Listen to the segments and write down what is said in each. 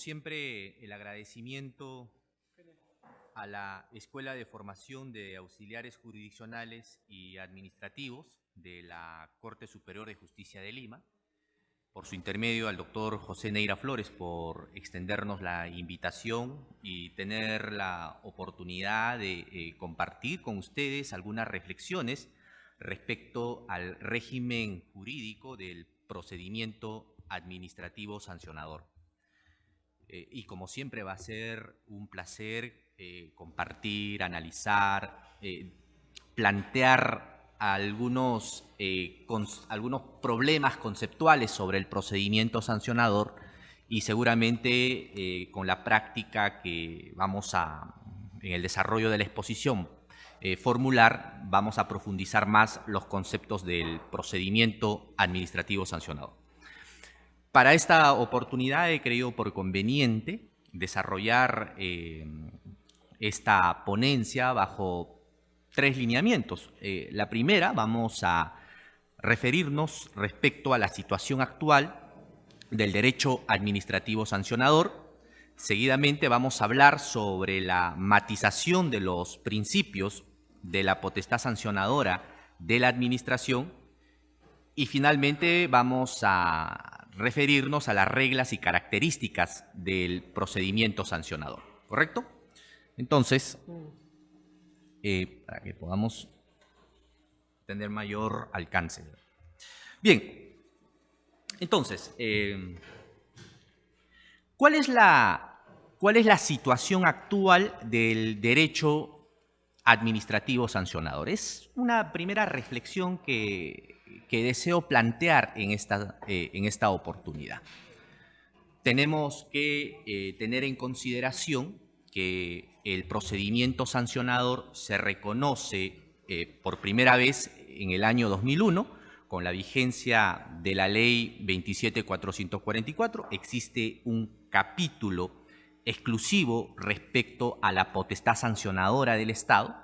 siempre, el agradecimiento a la Escuela de Formación de Auxiliares Jurisdiccionales y Administrativos de la Corte Superior de Justicia de Lima, por su intermedio al doctor José Neira Flores por extendernos la invitación y tener la oportunidad de compartir con ustedes algunas reflexiones respecto al régimen jurídico del procedimiento administrativo sancionador. Y como siempre va a ser un placer compartir, analizar, plantear algunos problemas conceptuales sobre el procedimiento sancionador y seguramente con la práctica que vamos en el desarrollo de la exposición formular, vamos a profundizar más los conceptos del procedimiento administrativo sancionador. Para esta oportunidad he creído por conveniente desarrollar esta ponencia bajo tres lineamientos. La primera, vamos a referirnos respecto a la situación actual del derecho administrativo sancionador. Seguidamente vamos a hablar sobre la matización de los principios de la potestad sancionadora de la administración. Y finalmente vamos a referirnos a las reglas y características del procedimiento sancionador, ¿correcto? Entonces, para que podamos tener mayor alcance. Bien, entonces, ¿cuál es la situación actual del derecho administrativo sancionador? Es una primera reflexión que deseo plantear en esta oportunidad. Tenemos que tener en consideración que el procedimiento sancionador se reconoce por primera vez en el año 2001 con la vigencia de la Ley 27.444. Existe un capítulo exclusivo respecto a la potestad sancionadora del Estado.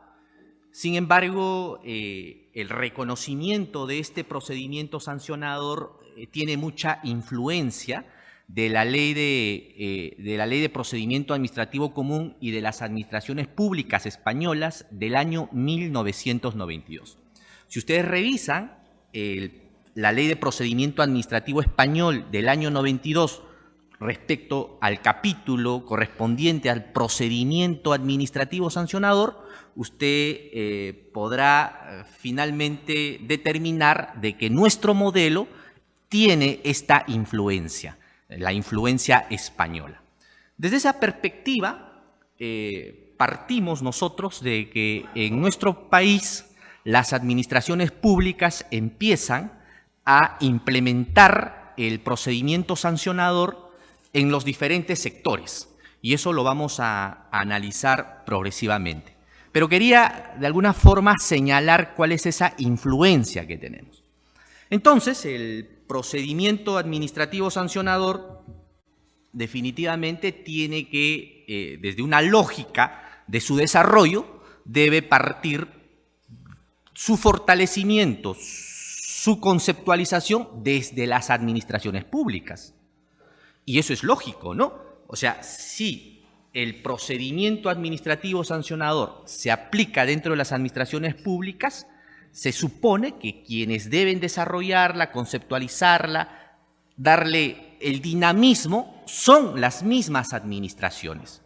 Sin embargo, el reconocimiento de este procedimiento sancionador tiene mucha influencia de la ley de procedimiento administrativo común y de las administraciones públicas españolas del año 1992. Si ustedes revisan la ley de procedimiento administrativo español del año 92 respecto al capítulo correspondiente al procedimiento administrativo sancionador, usted podrá finalmente determinar de que nuestro modelo tiene esta influencia, la influencia española. Desde esa perspectiva, partimos nosotros de que en nuestro país las administraciones públicas empiezan a implementar el procedimiento sancionador en los diferentes sectores, y eso lo vamos a analizar progresivamente. Pero quería de alguna forma señalar cuál es esa influencia que tenemos. Entonces, el procedimiento administrativo sancionador definitivamente tiene que, desde una lógica de su desarrollo, debe partir su fortalecimiento, su conceptualización desde las administraciones públicas. Y eso es lógico, ¿no? O sea, si el procedimiento administrativo sancionador se aplica dentro de las administraciones públicas, se supone que quienes deben desarrollarla, conceptualizarla, darle el dinamismo, son las mismas administraciones.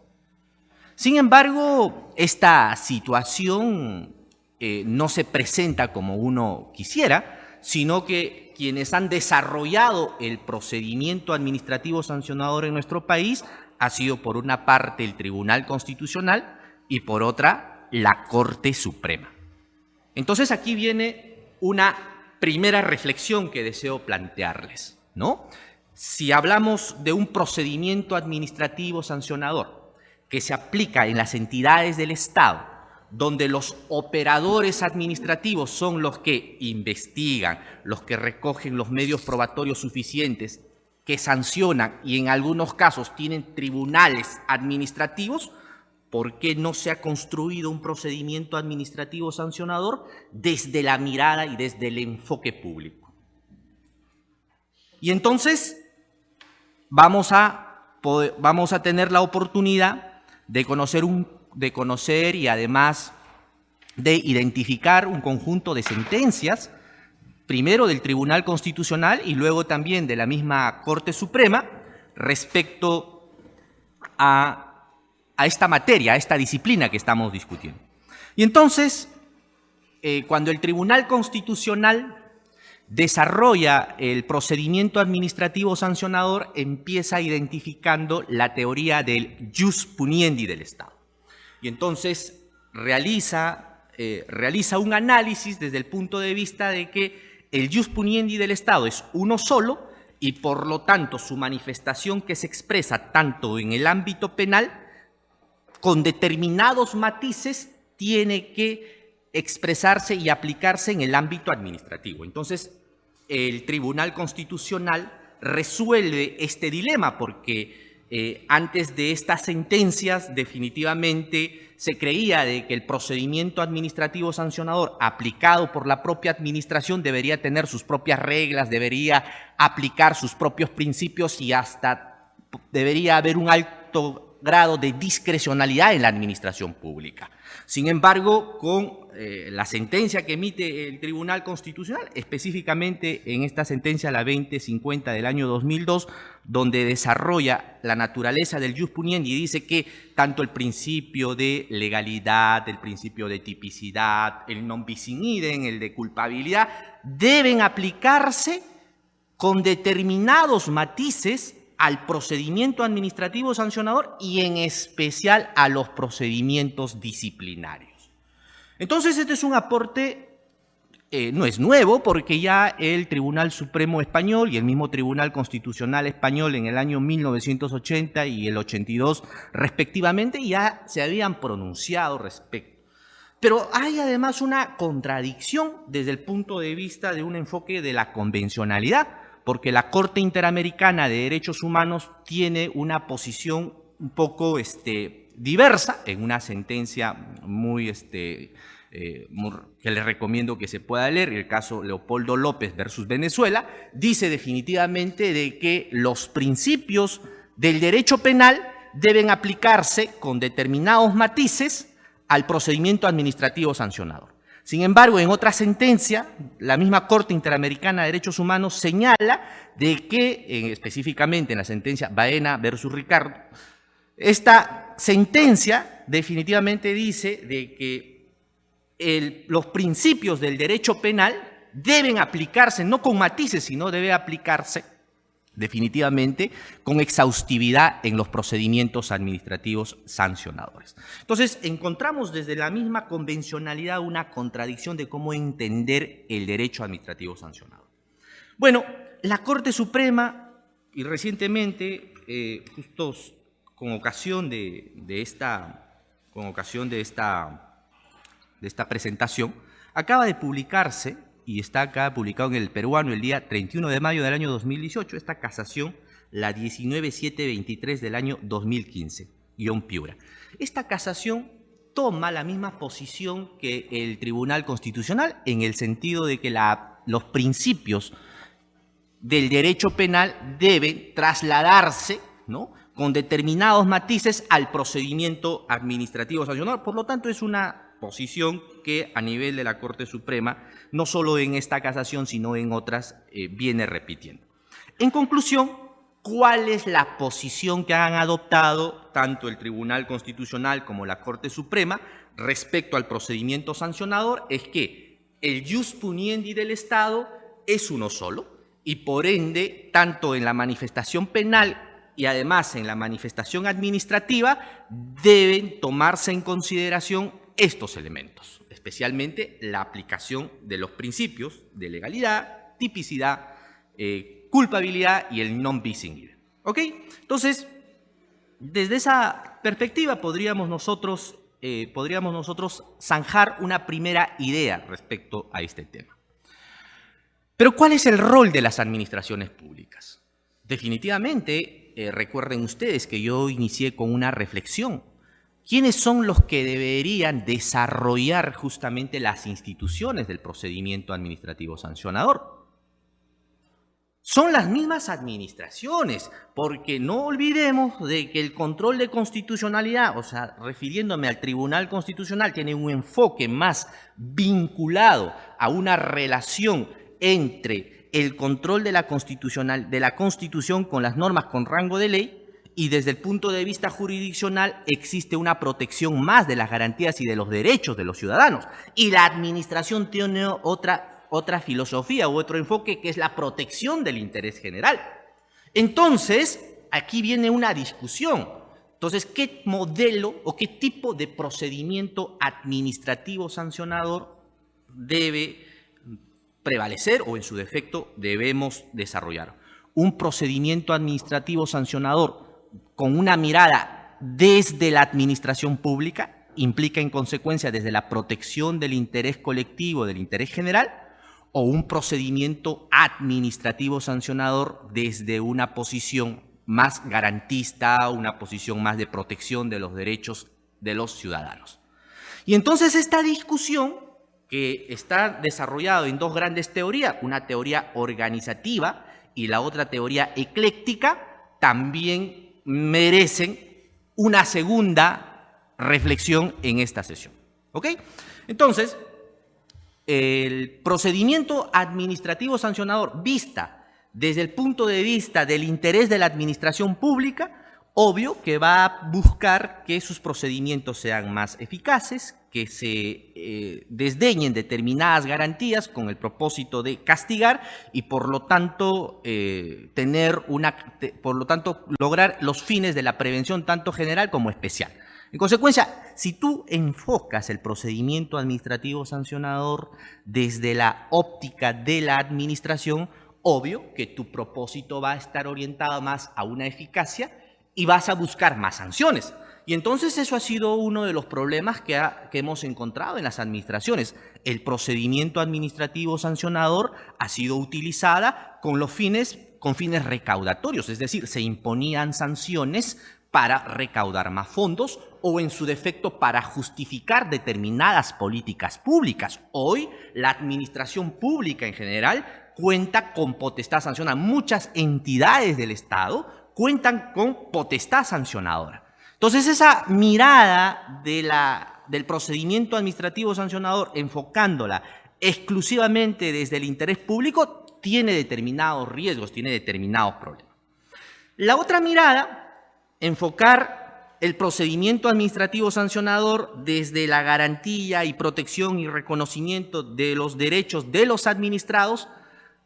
Sin embargo, esta situación no se presenta como uno quisiera, sino que quienes han desarrollado el procedimiento administrativo sancionador en nuestro país ha sido por una parte el Tribunal Constitucional y por otra la Corte Suprema. Entonces aquí viene una primera reflexión que deseo plantearles, ¿no? Si hablamos de un procedimiento administrativo sancionador que se aplica en las entidades del Estado, donde los operadores administrativos son los que investigan, los que recogen los medios probatorios suficientes, que sancionan y en algunos casos tienen tribunales administrativos, ¿por qué no se ha construido un procedimiento administrativo sancionador desde la mirada y desde el enfoque público? Y entonces vamos a vamos a tener la oportunidad de conocer y además de identificar un conjunto de sentencias, primero del Tribunal Constitucional y luego también de la misma Corte Suprema, respecto a esta materia, a esta disciplina que estamos discutiendo. Y entonces, cuando el Tribunal Constitucional desarrolla el procedimiento administrativo sancionador, empieza identificando la teoría del jus puniendi del Estado. Y entonces realiza un análisis desde el punto de vista de que el jus puniendi del Estado es uno solo y por lo tanto su manifestación que se expresa tanto en el ámbito penal con determinados matices tiene que expresarse y aplicarse en el ámbito administrativo. Entonces, el Tribunal Constitucional resuelve este dilema porque antes de estas sentencias definitivamente se creía de que el procedimiento administrativo sancionador aplicado por la propia administración debería tener sus propias reglas, debería aplicar sus propios principios y hasta debería haber un alto grado de discrecionalidad en la administración pública. Sin embargo, con la sentencia que emite el Tribunal Constitucional, específicamente en esta sentencia, la 2050 del año 2002, donde desarrolla la naturaleza del jus puniendi y dice que tanto el principio de legalidad, el principio de tipicidad, el non bis in idem, el de culpabilidad, deben aplicarse con determinados matices al procedimiento administrativo sancionador y en especial a los procedimientos disciplinarios. Entonces, este es un aporte, no es nuevo, porque ya el Tribunal Supremo Español y el mismo Tribunal Constitucional Español en el año 1980 y el 82 respectivamente ya se habían pronunciado respecto. Pero hay además una contradicción desde el punto de vista de un enfoque de la convencionalidad, porque la Corte Interamericana de Derechos Humanos tiene una posición un poco diversa en una sentencia que les recomiendo que se pueda leer, el caso Leopoldo López versus Venezuela, dice definitivamente de que los principios del derecho penal deben aplicarse con determinados matices al procedimiento administrativo sancionador. Sin embargo, en otra sentencia, la misma Corte Interamericana de Derechos Humanos señala de que, específicamente en la sentencia Baena versus Ricardo, esta sentencia definitivamente dice de que los principios del derecho penal deben aplicarse, no con matices, sino debe aplicarse definitivamente con exhaustividad en los procedimientos administrativos sancionadores. Entonces, encontramos desde la misma convencionalidad una contradicción de cómo entender el derecho administrativo sancionador. Bueno, la Corte Suprema, y recientemente, justo con ocasión de esta presentación, acaba de publicarse, y está acá publicado en El Peruano el día 31 de mayo del año 2018, esta casación, la 19723 del año 2015, Piura. Esta casación toma la misma posición que el Tribunal Constitucional en el sentido de que los principios del derecho penal deben trasladarse, ¿no?, con determinados matices al procedimiento administrativo sancionador. Por lo tanto, es una posición que a nivel de la Corte Suprema, no solo en esta casación, sino en otras, viene repitiendo. En conclusión, ¿cuál es la posición que han adoptado tanto el Tribunal Constitucional como la Corte Suprema respecto al procedimiento sancionador? Es que el jus puniendi del Estado es uno solo y por ende, tanto en la manifestación penal y además en la manifestación administrativa deben tomarse en consideración estos elementos, especialmente la aplicación de los principios de legalidad, tipicidad, culpabilidad y el non bis in idem. ¿Ok? Entonces, desde esa perspectiva podríamos nosotros zanjar una primera idea respecto a este tema. Pero ¿cuál es el rol de las administraciones públicas? Definitivamente, recuerden ustedes que yo inicié con una reflexión. ¿Quiénes son los que deberían desarrollar justamente las instituciones del procedimiento administrativo sancionador? son las mismas administraciones, porque no olvidemos de que el control de constitucionalidad, o sea, refiriéndome al Tribunal Constitucional, tiene un enfoque más vinculado a una relación entre el control de la Constitución con las normas con rango de ley, y desde el punto de vista jurisdiccional existe una protección más de las garantías y de los derechos de los ciudadanos. Y la administración tiene otra filosofía u otro enfoque, que es la protección del interés general. Entonces, aquí viene una discusión. Entonces, ¿qué modelo o qué tipo de procedimiento administrativo sancionador debe prevalecer o en su defecto debemos desarrollar? Un procedimiento administrativo sancionador con una mirada desde la administración pública implica en consecuencia desde la protección del interés colectivo, del interés general, o un procedimiento administrativo sancionador desde una posición más garantista, una posición más de protección de los derechos de los ciudadanos. Y entonces esta discusión, que está desarrollada en dos grandes teorías, una teoría organizativa y la otra teoría ecléctica, también merecen una segunda reflexión en esta sesión. ¿Ok? Entonces, el procedimiento administrativo sancionador vista desde el punto de vista del interés de la administración pública, obvio que va a buscar que sus procedimientos sean más eficaces, que se desdeñen determinadas garantías con el propósito de castigar y por lo tanto lograr los fines de la prevención tanto general como especial. En consecuencia, si tú enfocas el procedimiento administrativo sancionador desde la óptica de la administración, obvio que tu propósito va a estar orientado más a una eficacia y vas a buscar más sanciones. Y entonces eso ha sido uno de los problemas que hemos encontrado en las administraciones. El procedimiento administrativo sancionador ha sido utilizada con fines recaudatorios, es decir, se imponían sanciones para recaudar más fondos o en su defecto para justificar determinadas políticas públicas. Hoy la administración pública en general cuenta con potestad sancionadora. Muchas entidades del Estado cuentan con potestad sancionadora. Entonces esa mirada del procedimiento administrativo sancionador, enfocándola exclusivamente desde el interés público, tiene determinados riesgos, tiene determinados problemas. La otra mirada, enfocar el procedimiento administrativo sancionador desde la garantía y protección y reconocimiento de los derechos de los administrados,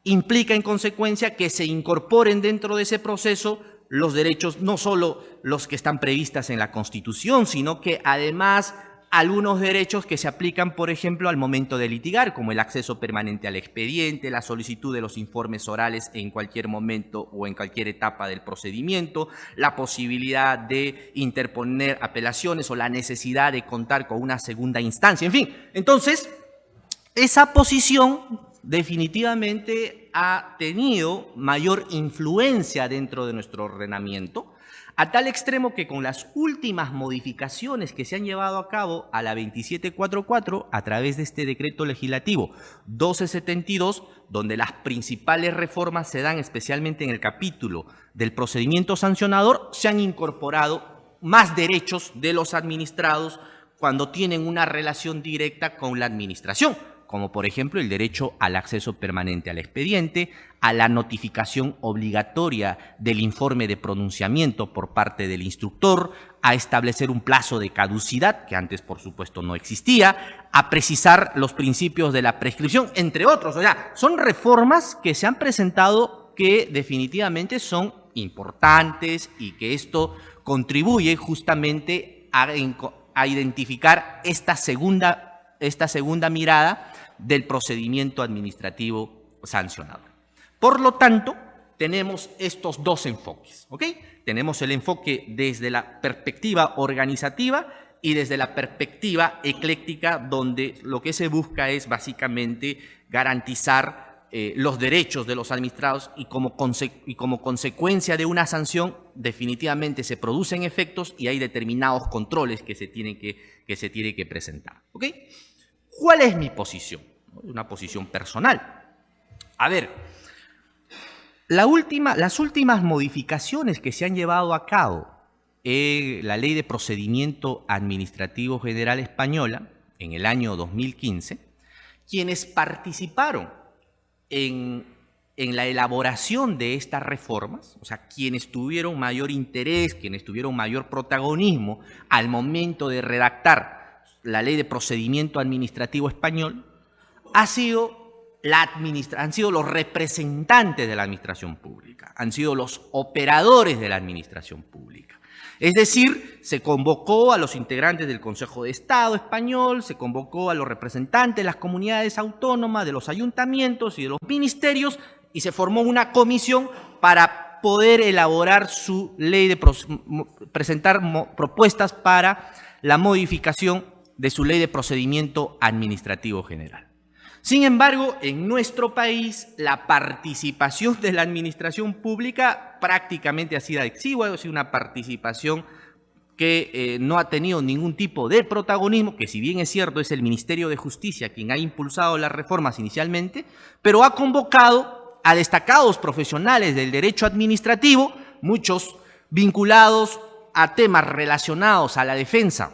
implica en consecuencia que se incorporen dentro de ese proceso los derechos, no solo los que están previstos en la Constitución, sino que además algunos derechos que se aplican, por ejemplo, al momento de litigar, como el acceso permanente al expediente, la solicitud de los informes orales en cualquier momento o en cualquier etapa del procedimiento, la posibilidad de interponer apelaciones o la necesidad de contar con una segunda instancia. En fin, entonces, esa posición definitivamente ha tenido mayor influencia dentro de nuestro ordenamiento, a tal extremo que con las últimas modificaciones que se han llevado a cabo a la 2744 a través de este decreto legislativo 1272, donde las principales reformas se dan especialmente en el capítulo del procedimiento sancionador, se han incorporado más derechos de los administrados cuando tienen una relación directa con la administración, como por ejemplo el derecho al acceso permanente al expediente, a la notificación obligatoria del informe de pronunciamiento por parte del instructor, a establecer un plazo de caducidad, que antes por supuesto no existía, a precisar los principios de la prescripción, entre otros. O sea, son reformas que se han presentado que definitivamente son importantes y que esto contribuye justamente a identificar esta segunda mirada del procedimiento administrativo sancionador. Por lo tanto, tenemos estos dos enfoques, ¿ok? Tenemos el enfoque desde la perspectiva organizativa y desde la perspectiva ecléctica, donde lo que se busca es básicamente garantizar los derechos de los administrados y como consecuencia de una sanción definitivamente se producen efectos y hay determinados controles que se tienen que presentar, ¿ok? ¿Cuál es mi posición? Una posición personal. A ver, Las últimas modificaciones que se han llevado a cabo en la Ley de Procedimiento Administrativo General Española en el año 2015, quienes participaron en la elaboración de estas reformas, o sea, quienes tuvieron mayor interés, quienes tuvieron mayor protagonismo al momento de redactar la Ley de Procedimiento Administrativo Español, han sido los representantes de la administración pública, han sido los operadores de la administración pública. Es decir, se convocó a los integrantes del Consejo de Estado español, se convocó a los representantes de las comunidades autónomas, de los ayuntamientos y de los ministerios, y se formó una comisión para poder elaborar su ley, presentar propuestas para la modificación de su Ley de Procedimiento Administrativo General. Sin embargo, en nuestro país, la participación de la administración pública prácticamente ha sido exigua, ha sido una participación que no ha tenido ningún tipo de protagonismo, que si bien es cierto es el Ministerio de Justicia quien ha impulsado las reformas inicialmente, pero ha convocado a destacados profesionales del derecho administrativo, muchos vinculados a temas relacionados a la defensa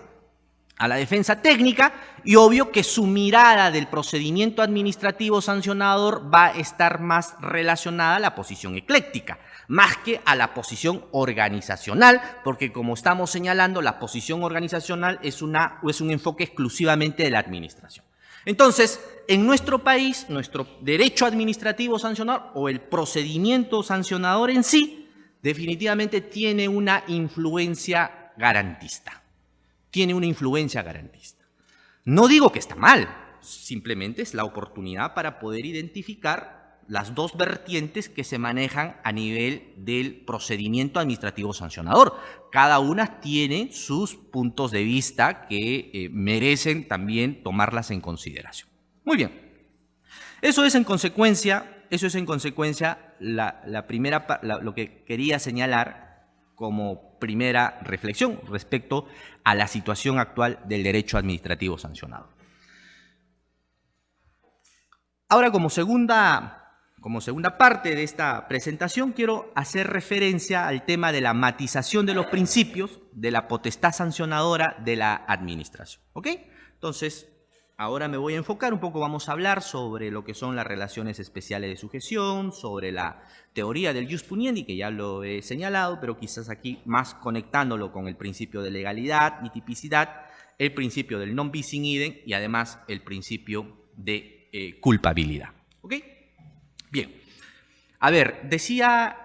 técnica, y obvio que su mirada del procedimiento administrativo sancionador va a estar más relacionada a la posición ecléctica, más que a la posición organizacional, porque como estamos señalando, la posición organizacional es un enfoque exclusivamente de la administración. Entonces, en nuestro país, nuestro derecho administrativo sancionador o el procedimiento sancionador en sí, definitivamente tiene una influencia garantista. Tiene una influencia garantista. No digo que está mal, simplemente es la oportunidad para poder identificar las dos vertientes que se manejan a nivel del procedimiento administrativo sancionador. Cada una tiene sus puntos de vista que merecen también tomarlas en consideración. Muy bien. Eso es en consecuencia lo que quería señalar como primera reflexión respecto a la situación actual del derecho administrativo sancionador. Ahora, como segunda parte de esta presentación, quiero hacer referencia al tema de la matización de los principios de la potestad sancionadora de la administración. ¿Ok? Entonces, ahora me voy a enfocar un poco, vamos a hablar sobre lo que son las relaciones especiales de sujeción, sobre la teoría del jus puniendi, que ya lo he señalado, pero quizás aquí más conectándolo con el principio de legalidad y tipicidad, el principio del non bis in idem y además el principio de culpabilidad. ¿Ok? Bien. A ver, decía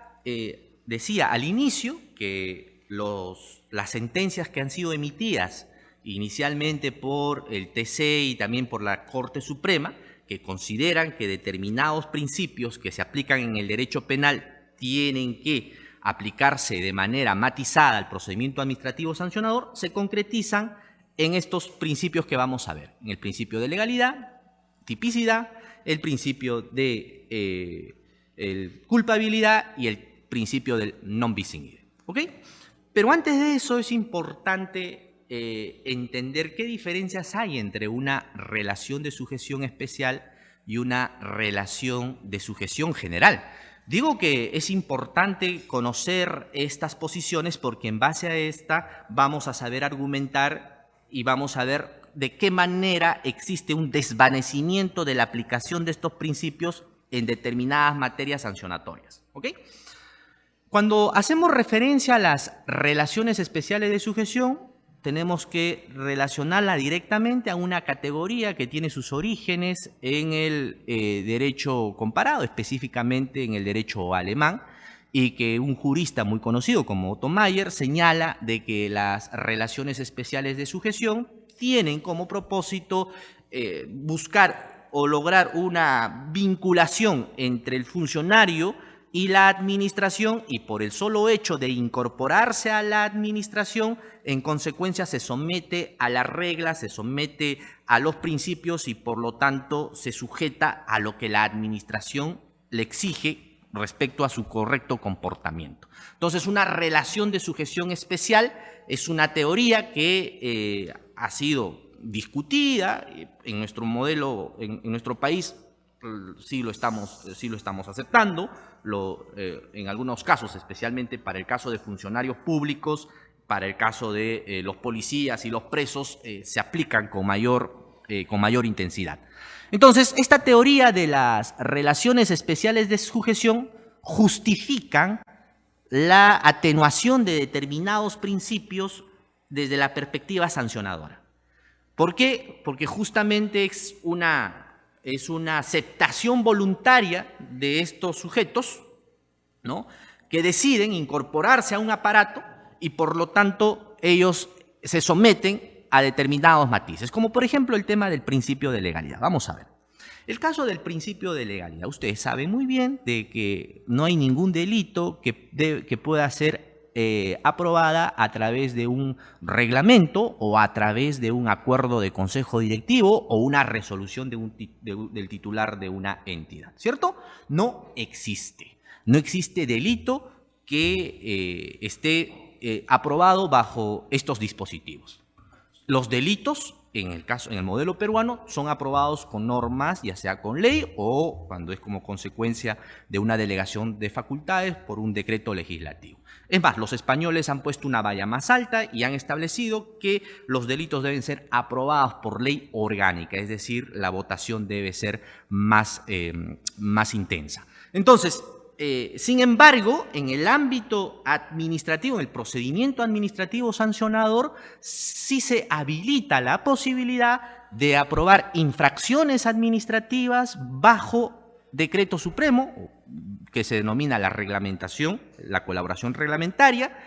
al inicio que las sentencias que han sido emitidas inicialmente por el TC y también por la Corte Suprema, que consideran que determinados principios que se aplican en el derecho penal tienen que aplicarse de manera matizada al procedimiento administrativo sancionador, se concretizan en estos principios que vamos a ver, en el principio de legalidad, tipicidad, el principio de culpabilidad y el principio del non bis in idem. ¿Ok? Pero antes de eso es importante entender qué diferencias hay entre una relación de sujeción especial y una relación de sujeción general. Digo que es importante conocer estas posiciones porque en base a esta vamos a saber argumentar y vamos a ver de qué manera existe un desvanecimiento de la aplicación de estos principios en determinadas materias sancionatorias. ¿Ok? Cuando hacemos referencia a las relaciones especiales de sujeción, tenemos que relacionarla directamente a una categoría que tiene sus orígenes en el derecho comparado, específicamente en el derecho alemán, y que un jurista muy conocido como Otto Mayer señala de que las relaciones especiales de sujeción tienen como propósito buscar o lograr una vinculación entre el funcionario y la administración, y por el solo hecho de incorporarse a la administración, en consecuencia se somete a las reglas, se somete a los principios y por lo tanto se sujeta a lo que la administración le exige respecto a su correcto comportamiento. Entonces, una relación de sujeción especial es una teoría que ha sido discutida en nuestro modelo, en nuestro país. sí lo estamos aceptando. En algunos casos, especialmente para el caso de funcionarios públicos, para el caso de los policías y los presos, se aplican con mayor intensidad. Entonces, esta teoría de las relaciones especiales de sujeción justifican la atenuación de determinados principios desde la perspectiva sancionadora. ¿Por qué? Porque justamente es una aceptación voluntaria de estos sujetos, ¿no?, que deciden incorporarse a un aparato y por lo tanto ellos se someten a determinados matices, como por ejemplo el tema del principio de legalidad. Vamos a ver. El caso del principio de legalidad. Ustedes saben muy bien de que no hay ningún delito que pueda ser aprobada a través de un reglamento o a través de un acuerdo de consejo directivo o una resolución del titular de una entidad, ¿cierto? No existe. No existe delito que esté aprobado bajo estos dispositivos. Los delitos, en el modelo peruano, son aprobados con normas, ya sea con ley o cuando es como consecuencia de una delegación de facultades por un decreto legislativo. Es más, los españoles han puesto una valla más alta y han establecido que los delitos deben ser aprobados por ley orgánica, es decir, la votación debe ser más intensa. Entonces, sin embargo, en el ámbito administrativo, en el procedimiento administrativo sancionador, sí se habilita la posibilidad de aprobar infracciones administrativas bajo decreto supremo, que se denomina la reglamentación, la colaboración reglamentaria,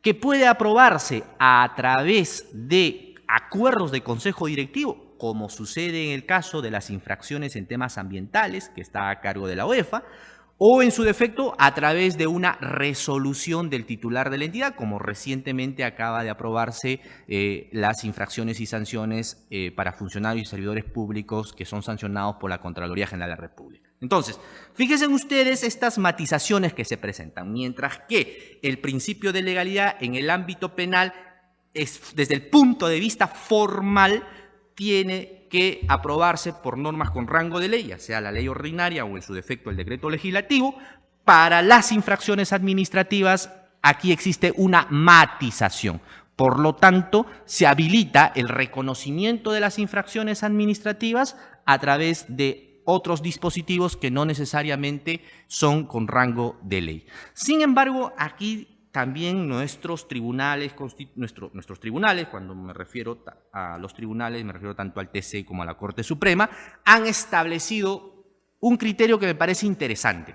que puede aprobarse a través de acuerdos de consejo directivo, como sucede en el caso de las infracciones en temas ambientales, que está a cargo de la UEFA, o en su defecto a través de una resolución del titular de la entidad, como recientemente acaba de aprobarse las infracciones y sanciones para funcionarios y servidores públicos que son sancionados por la Contraloría General de la República. Entonces, fíjense ustedes estas matizaciones que se presentan. Mientras que el principio de legalidad en el ámbito penal es, desde el punto de vista formal, tiene que aprobarse por normas con rango de ley, ya sea la ley ordinaria o en su defecto el decreto legislativo. Para las infracciones administrativas, aquí existe una matización. Por lo tanto, se habilita el reconocimiento de las infracciones administrativas a través de otros dispositivos que no necesariamente son con rango de ley. Sin embargo, aquí también nuestros tribunales, cuando me refiero a los tribunales, me refiero tanto al TC como a la Corte Suprema, han establecido un criterio que me parece interesante.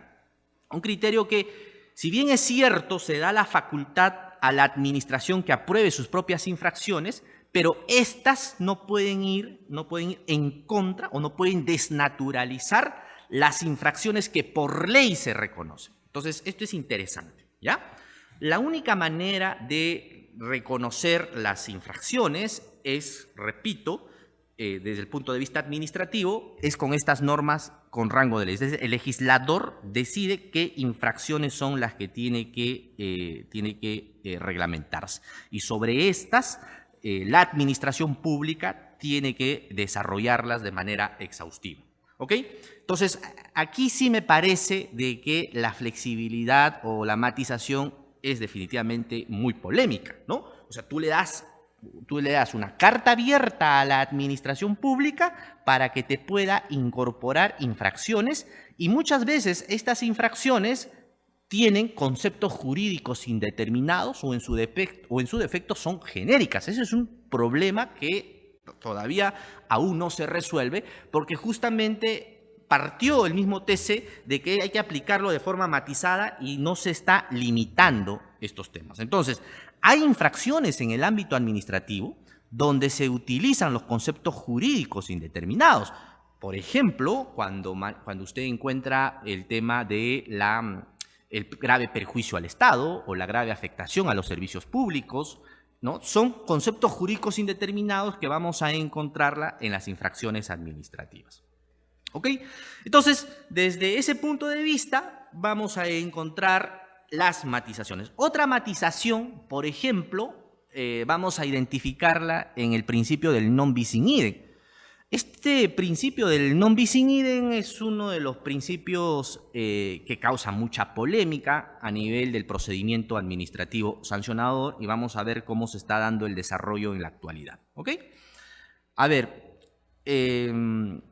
Un criterio que, si bien es cierto, se da la facultad a la administración que apruebe sus propias infracciones, pero estas no pueden ir en contra o no pueden desnaturalizar las infracciones que por ley se reconocen. Entonces, esto es interesante, ¿ya? La única manera de reconocer las infracciones es, repito, desde el punto de vista administrativo, es con estas normas con rango de ley. Es decir, el legislador decide qué infracciones son las que tiene que reglamentarse. Y sobre estas, la administración pública tiene que desarrollarlas de manera exhaustiva. ¿Ok? Entonces, aquí sí me parece de que la flexibilidad o la matización es definitivamente muy polémica, ¿no? O sea, tú le das una carta abierta a la administración pública para que te pueda incorporar infracciones, y muchas veces estas infracciones tienen conceptos jurídicos indeterminados o en su defecto son genéricas. Ese es un problema que todavía aún no se resuelve, porque justamente partió el mismo TC de que hay que aplicarlo de forma matizada y no se está limitando estos temas. Entonces, hay infracciones en el ámbito administrativo donde se utilizan los conceptos jurídicos indeterminados. Por ejemplo, cuando usted encuentra el tema de el grave perjuicio al Estado o la grave afectación a los servicios públicos, ¿no? Son conceptos jurídicos indeterminados que vamos a encontrarla en las infracciones administrativas. ¿Ok? Entonces, desde ese punto de vista, vamos a encontrar las matizaciones. Otra matización, por ejemplo, vamos a identificarla en el principio del non bis in idem. Este principio del non bis in idem es uno de los principios que causa mucha polémica a nivel del procedimiento administrativo sancionador y vamos a ver cómo se está dando el desarrollo en la actualidad. ¿Ok? A ver, en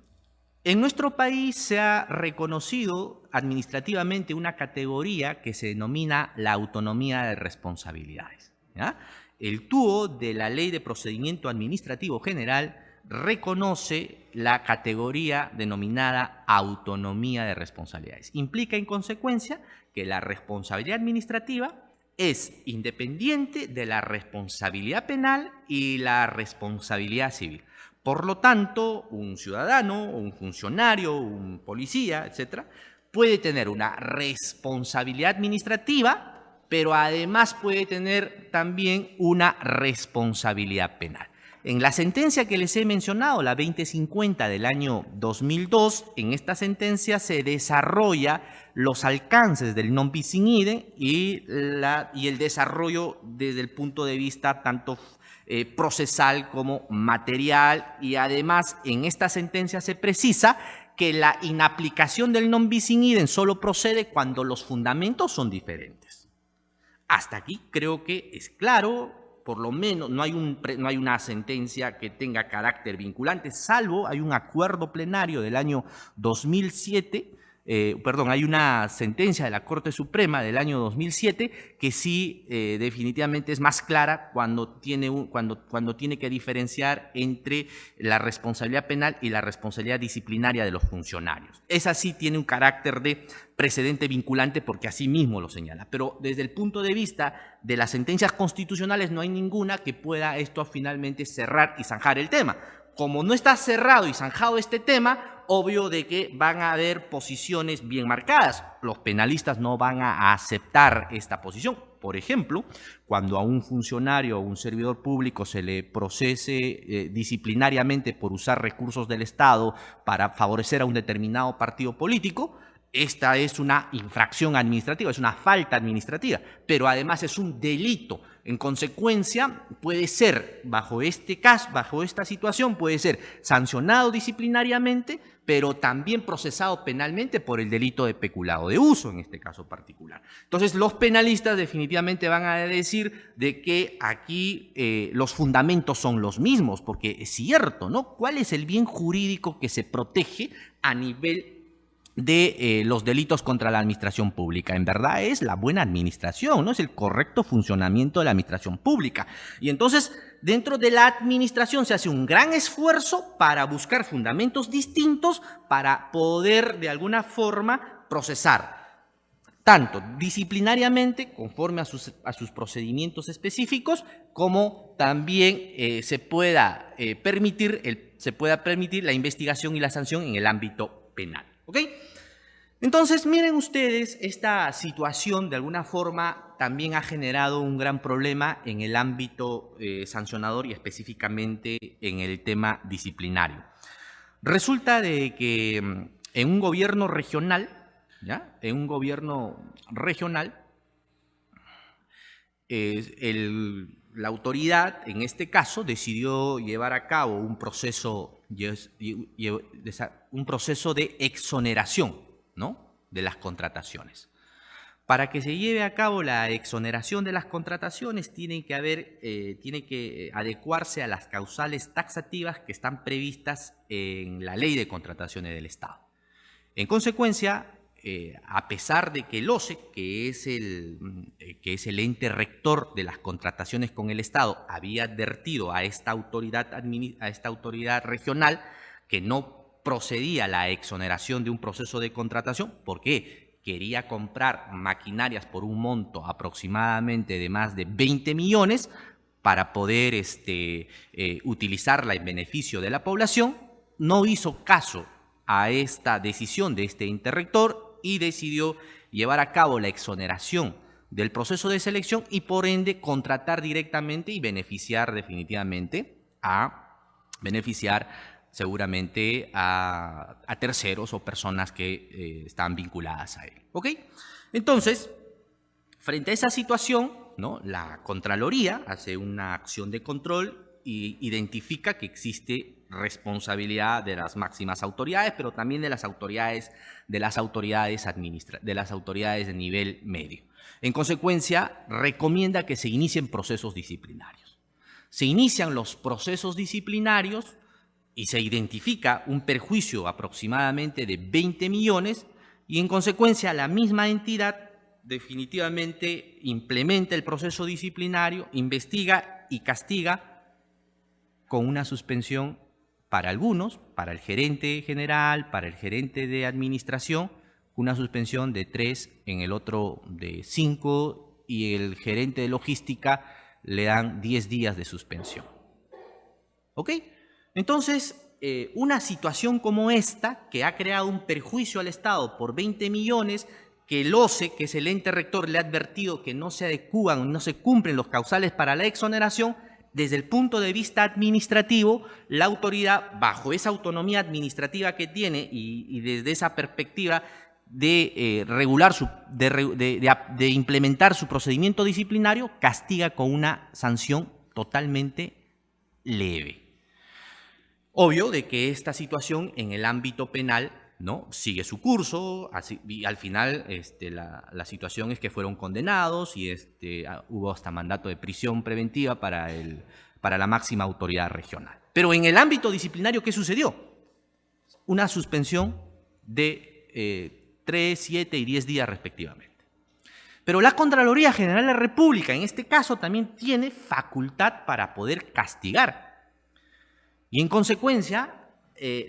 nuestro país se ha reconocido administrativamente una categoría que se denomina la autonomía de responsabilidades, ¿ya? El TUO de la Ley de Procedimiento Administrativo General reconoce la categoría denominada autonomía de responsabilidades. Implica en consecuencia que la responsabilidad administrativa es independiente de la responsabilidad penal y la responsabilidad civil. Por lo tanto, un ciudadano, un funcionario, un policía, etcétera, puede tener una responsabilidad administrativa, pero además puede tener también una responsabilidad penal. En la sentencia que les he mencionado, la 2050 del año 2002, en esta sentencia se desarrolla los alcances del non bis in idem y el desarrollo desde el punto de vista tanto procesal como material, y además en esta sentencia se precisa que la inaplicación del non bis in idem solo procede cuando los fundamentos son diferentes. Hasta aquí creo que es claro. Por lo menos no hay una sentencia que tenga carácter vinculante, salvo hay un acuerdo plenario del año 2007, hay una sentencia de la Corte Suprema del año 2007 que sí definitivamente es más clara cuando tiene que diferenciar entre la responsabilidad penal y la responsabilidad disciplinaria de los funcionarios. Esa sí tiene un carácter de precedente vinculante porque así mismo lo señala. Pero desde el punto de vista de las sentencias constitucionales no hay ninguna que pueda esto finalmente cerrar y zanjar el tema. Como no está cerrado y zanjado este tema, obvio de que van a haber posiciones bien marcadas. Los penalistas no van a aceptar esta posición. Por ejemplo, cuando a un funcionario o un servidor público se le procese disciplinariamente por usar recursos del Estado para favorecer a un determinado partido político, esta es una infracción administrativa, es una falta administrativa, pero además es un delito. En consecuencia, puede ser, bajo este caso, bajo esta situación, puede ser sancionado disciplinariamente, pero también procesado penalmente por el delito de peculado de uso, en este caso particular. Entonces, los penalistas definitivamente van a decir de que aquí los fundamentos son los mismos, porque es cierto, ¿no? ¿Cuál es el bien jurídico que se protege a nivel de los delitos contra la administración pública? En verdad es la buena administración, ¿no? Es el correcto funcionamiento de la administración pública. Y entonces, dentro de la administración se hace un gran esfuerzo para buscar fundamentos distintos para poder, de alguna forma, procesar tanto disciplinariamente, conforme a sus procedimientos específicos, como también se pueda permitir la investigación y la sanción en el ámbito penal. ¿Ok? Entonces, miren ustedes, esta situación de alguna forma también ha generado un gran problema en el ámbito sancionador y específicamente en el tema disciplinario. Resulta de que en un gobierno regional, ¿ya? En un gobierno regional, la autoridad, en este caso, decidió llevar a cabo un proceso de exoneración, ¿no?, de las contrataciones. Para que se lleve a cabo la exoneración de las contrataciones tiene que adecuarse a las causales taxativas que están previstas en la Ley de Contrataciones del Estado. En consecuencia, a pesar de que el OCE, que es el ente rector de las contrataciones con el Estado, había advertido a esta autoridad regional que no procedía la exoneración de un proceso de contratación, porque quería comprar maquinarias por un monto aproximadamente de más de 20 millones para poder utilizarla en beneficio de la población, no hizo caso a esta decisión de este ente rector y decidió llevar a cabo la exoneración del proceso de selección y por ende contratar directamente y beneficiar definitivamente seguramente a terceros o personas que están vinculadas a él. ¿Ok? Entonces, frente a esa situación, ¿no?, la Contraloría hace una acción de control e identifica que existe responsabilidad de las máximas autoridades, pero también de las autoridades de nivel medio. En consecuencia, recomienda que se inicien procesos disciplinarios. Se inician los procesos disciplinarios y se identifica un perjuicio aproximadamente de 20 millones y en consecuencia la misma entidad definitivamente implementa el proceso disciplinario, investiga y castiga con una suspensión para algunos, para el gerente general, para el gerente de administración, una suspensión de 3, en el otro de 5 y el gerente de logística le dan 10 días de suspensión. ¿Ok? Entonces, una situación como esta, que ha creado un perjuicio al Estado por 20 millones, que el OCE, que es el ente rector, le ha advertido que no se adecúan, no se cumplen los causales para la exoneración, desde el punto de vista administrativo, la autoridad, bajo esa autonomía administrativa que tiene y desde esa perspectiva de de implementar su procedimiento disciplinario, castiga con una sanción totalmente leve. Obvio de que esta situación en el ámbito penal, ¿no?, sigue su curso, y al final la situación es que fueron condenados y hubo hasta mandato de prisión preventiva para la máxima autoridad regional. Pero en el ámbito disciplinario, ¿qué sucedió? Una suspensión de 3, 7 y 10 días respectivamente. Pero la Contraloría General de la República, en este caso, también tiene facultad para poder castigar. Y en consecuencia,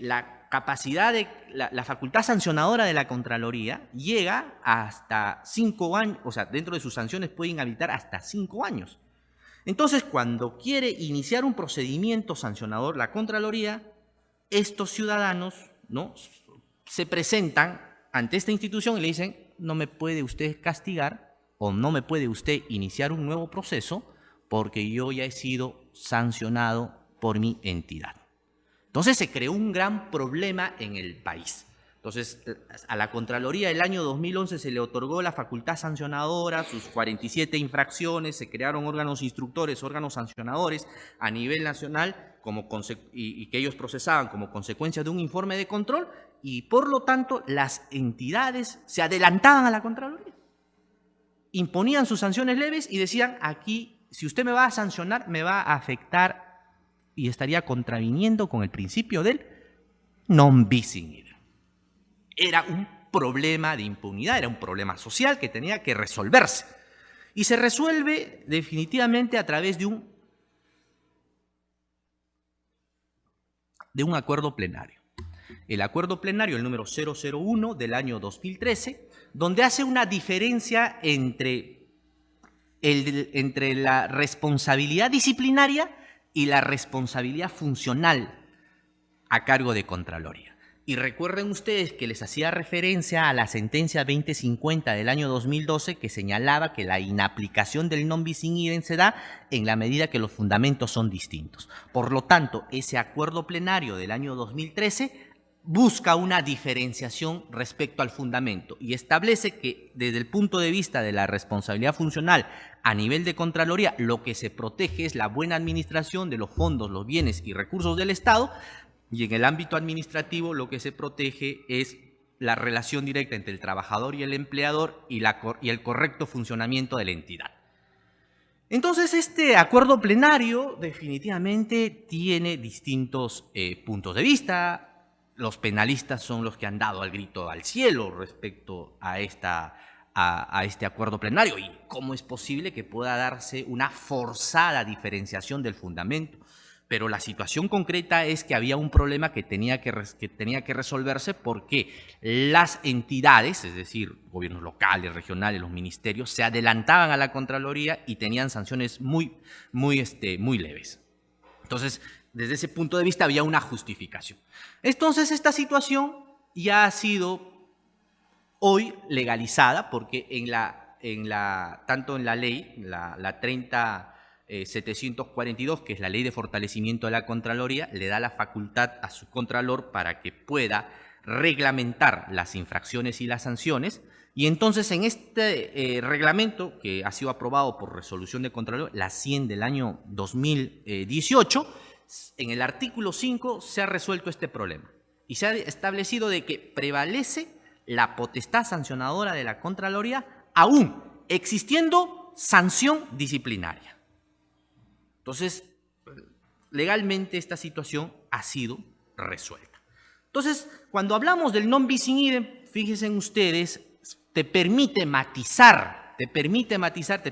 la facultad sancionadora de la Contraloría llega hasta 5 años, o sea, dentro de sus sanciones pueden habilitar hasta 5 años. Entonces, cuando quiere iniciar un procedimiento sancionador la Contraloría, estos ciudadanos, ¿no?, se presentan ante esta institución y le dicen: no me puede usted castigar o no me puede usted iniciar un nuevo proceso porque yo ya he sido sancionado por mi entidad. Entonces se creó un gran problema en el país. Entonces, a la Contraloría el año 2011 se le otorgó la facultad sancionadora, sus 47 infracciones, se crearon órganos instructores, órganos sancionadores a nivel nacional y que ellos procesaban como consecuencia de un informe de control, y por lo tanto las entidades se adelantaban a la Contraloría, imponían sus sanciones leves y decían: aquí, si usted me va a sancionar, me va a afectar y estaría contraviniendo con el principio del non bis in idem. Era un problema de impunidad, era un problema social que tenía que resolverse. Y se resuelve definitivamente a través de un acuerdo plenario. El acuerdo plenario, el número 001 del año 2013, donde hace una diferencia entre la responsabilidad disciplinaria y la responsabilidad funcional a cargo de Contraloría. Y recuerden ustedes que les hacía referencia a la sentencia 2050 del año 2012, que señalaba que la inaplicación del non bis in idem se da en la medida que los fundamentos son distintos. Por lo tanto, ese acuerdo plenario del año 2013 busca una diferenciación respecto al fundamento y establece que desde el punto de vista de la responsabilidad funcional a nivel de Contraloría, lo que se protege es la buena administración de los fondos, los bienes y recursos del Estado, y en el ámbito administrativo lo que se protege es la relación directa entre el trabajador y el empleador y el correcto funcionamiento de la entidad. Entonces, este acuerdo plenario definitivamente tiene distintos puntos de vista. Los penalistas son los que han dado el grito al cielo respecto a este acuerdo plenario. ¿Y cómo es posible que pueda darse una forzada diferenciación del fundamento? Pero la situación concreta es que había un problema que tenía que resolverse porque las entidades, es decir, gobiernos locales, regionales, los ministerios, se adelantaban a la Contraloría y tenían sanciones muy leves. Entonces, desde ese punto de vista había una justificación. Entonces, esta situación ya ha sido hoy legalizada porque tanto en la ley, la 30.742, que es la Ley de Fortalecimiento de la Contraloría, le da la facultad a su Contralor para que pueda reglamentar las infracciones y las sanciones. Y entonces en este reglamento, que ha sido aprobado por resolución de Contralor, la 100 del año 2018, en el artículo 5 se ha resuelto este problema y se ha establecido de que prevalece la potestad sancionadora de la Contraloría aún existiendo sanción disciplinaria. Entonces, legalmente esta situación ha sido resuelta. Entonces, cuando hablamos del non bis in idem, fíjense ustedes, te permite matizar, te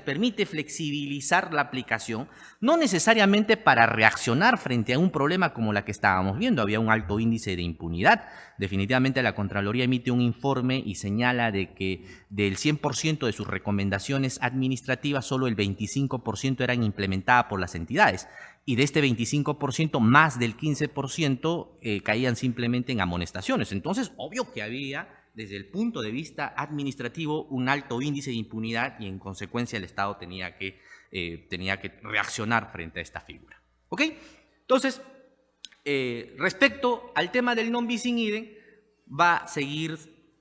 permite flexibilizar la aplicación, no necesariamente para reaccionar frente a un problema como la que estábamos viendo. Había un alto índice de impunidad. Definitivamente la Contraloría emite un informe y señala de que del 100% de sus recomendaciones administrativas, solo el 25% eran implementadas por las entidades. Y de este 25%, más del 15% caían simplemente en amonestaciones. Entonces, obvio que había, desde el punto de vista administrativo, un alto índice de impunidad y en consecuencia el Estado tenía que reaccionar frente a esta figura. ¿Ok? Entonces, respecto al tema del non bis in idem, va a seguir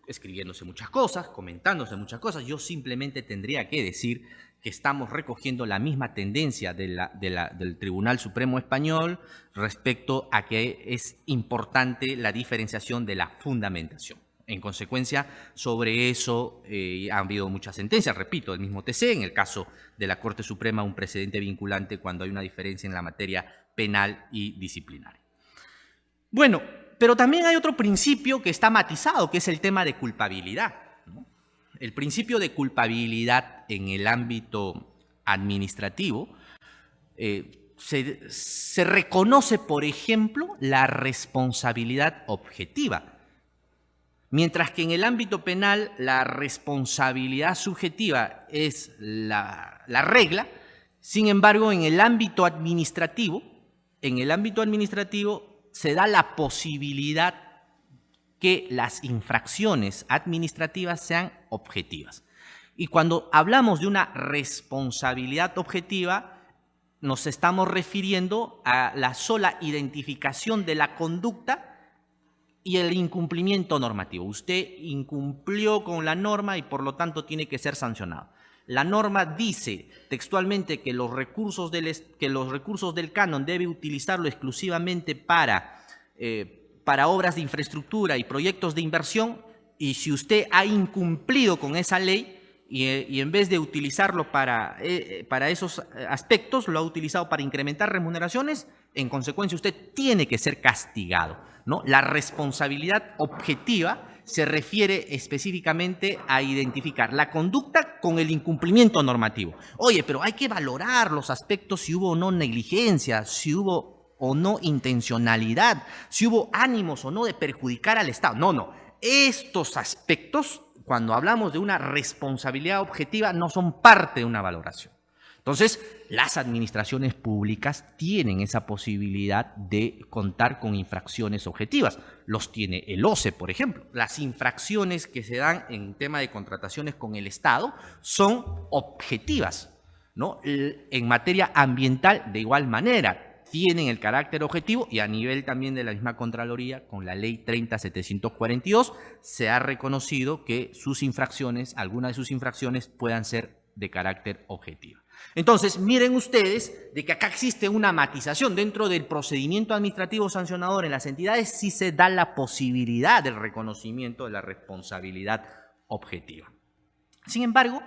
escribiéndose muchas cosas, comentándose muchas cosas. Yo simplemente tendría que decir que estamos recogiendo la misma tendencia del Tribunal Supremo Español respecto a que es importante la diferenciación de la fundamentación. En consecuencia, sobre eso ha habido muchas sentencias, repito, el mismo TC, en el caso de la Corte Suprema, un precedente vinculante cuando hay una diferencia en la materia penal y disciplinaria. Bueno, pero también hay otro principio que está matizado, que es el tema de culpabilidad, ¿no? El principio de culpabilidad en el ámbito administrativo se reconoce, por ejemplo, la responsabilidad objetiva. Mientras que en el ámbito penal la responsabilidad subjetiva es la regla, sin embargo en el ámbito administrativo se da la posibilidad que las infracciones administrativas sean objetivas. Y cuando hablamos de una responsabilidad objetiva, nos estamos refiriendo a la sola identificación de la conducta y el incumplimiento normativo. Usted incumplió con la norma y por lo tanto tiene que ser sancionado. La norma dice textualmente que los recursos del canon debe utilizarlo exclusivamente para obras de infraestructura y proyectos de inversión, y si usted ha incumplido con esa ley y en vez de utilizarlo para esos aspectos, lo ha utilizado para incrementar remuneraciones, en consecuencia usted tiene que ser castigado, ¿no? La responsabilidad objetiva se refiere específicamente a identificar la conducta con el incumplimiento normativo. Oye, pero hay que valorar los aspectos, si hubo o no negligencia, si hubo o no intencionalidad, si hubo ánimos o no de perjudicar al Estado. No. Estos aspectos, cuando hablamos de una responsabilidad objetiva, no son parte de una valoración. Entonces, las administraciones públicas tienen esa posibilidad de contar con infracciones objetivas. Los tiene el OCE, por ejemplo. Las infracciones que se dan en tema de contrataciones con el Estado son objetivas, ¿no? En materia ambiental, de igual manera, tienen el carácter objetivo, y a nivel también de la misma Contraloría, con la Ley 30.742, se ha reconocido que algunas de sus infracciones puedan ser de carácter objetivo. Entonces, miren ustedes de que acá existe una matización. Dentro del procedimiento administrativo sancionador en las entidades sí se da la posibilidad del reconocimiento de la responsabilidad objetiva. Sin embargo,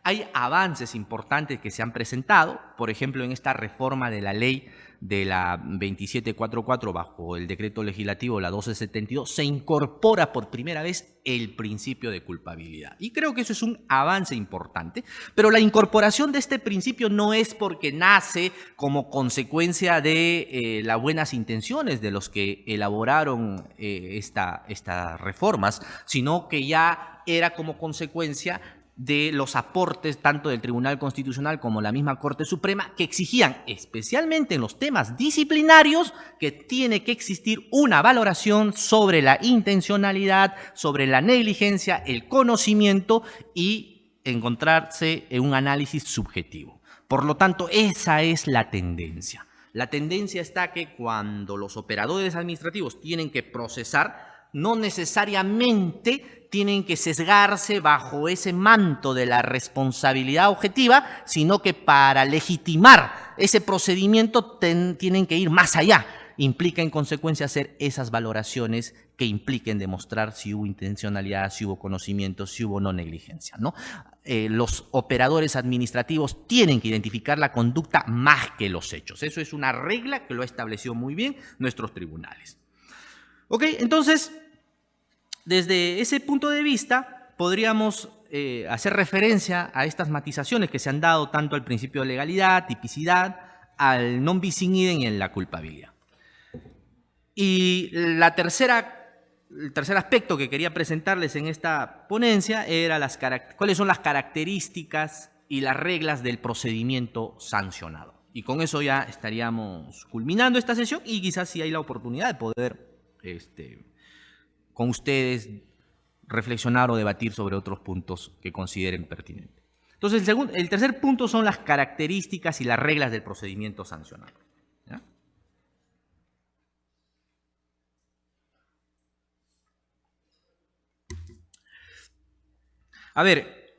hay avances importantes que se han presentado, por ejemplo, en esta reforma de la ley de la 2744 bajo el decreto legislativo la 1272, se incorpora por primera vez el principio de culpabilidad. Y creo que eso es un avance importante, pero la incorporación de este principio no es porque nace como consecuencia de las buenas intenciones de los que elaboraron estas reformas, sino que ya era como consecuencia de los aportes tanto del Tribunal Constitucional como la misma Corte Suprema, que exigían, especialmente en los temas disciplinarios, que tiene que existir una valoración sobre la intencionalidad, sobre la negligencia, el conocimiento y encontrarse en un análisis subjetivo. Por lo tanto, esa es la tendencia. La tendencia está que cuando los operadores administrativos tienen que procesar, no necesariamente tienen que sesgarse bajo ese manto de la responsabilidad objetiva, sino que para legitimar ese procedimiento tienen que ir más allá. Implica en consecuencia hacer esas valoraciones que impliquen demostrar si hubo intencionalidad, si hubo conocimiento, si hubo no negligencia, ¿no? Los operadores administrativos tienen que identificar la conducta más que los hechos. Eso es una regla que lo ha establecido muy bien nuestros tribunales. Ok, entonces, desde ese punto de vista, podríamos hacer referencia a estas matizaciones que se han dado tanto al principio de legalidad, tipicidad, al non bis in idem y en la culpabilidad. Y el tercer aspecto que quería presentarles en esta ponencia era cuáles son las características y las reglas del procedimiento sancionado. Y con eso ya estaríamos culminando esta sesión y quizás si hay la oportunidad de poder con ustedes reflexionar o debatir sobre otros puntos que consideren pertinentes. Entonces, el tercer punto son las características y las reglas del procedimiento sancionado. ¿Ya? A ver,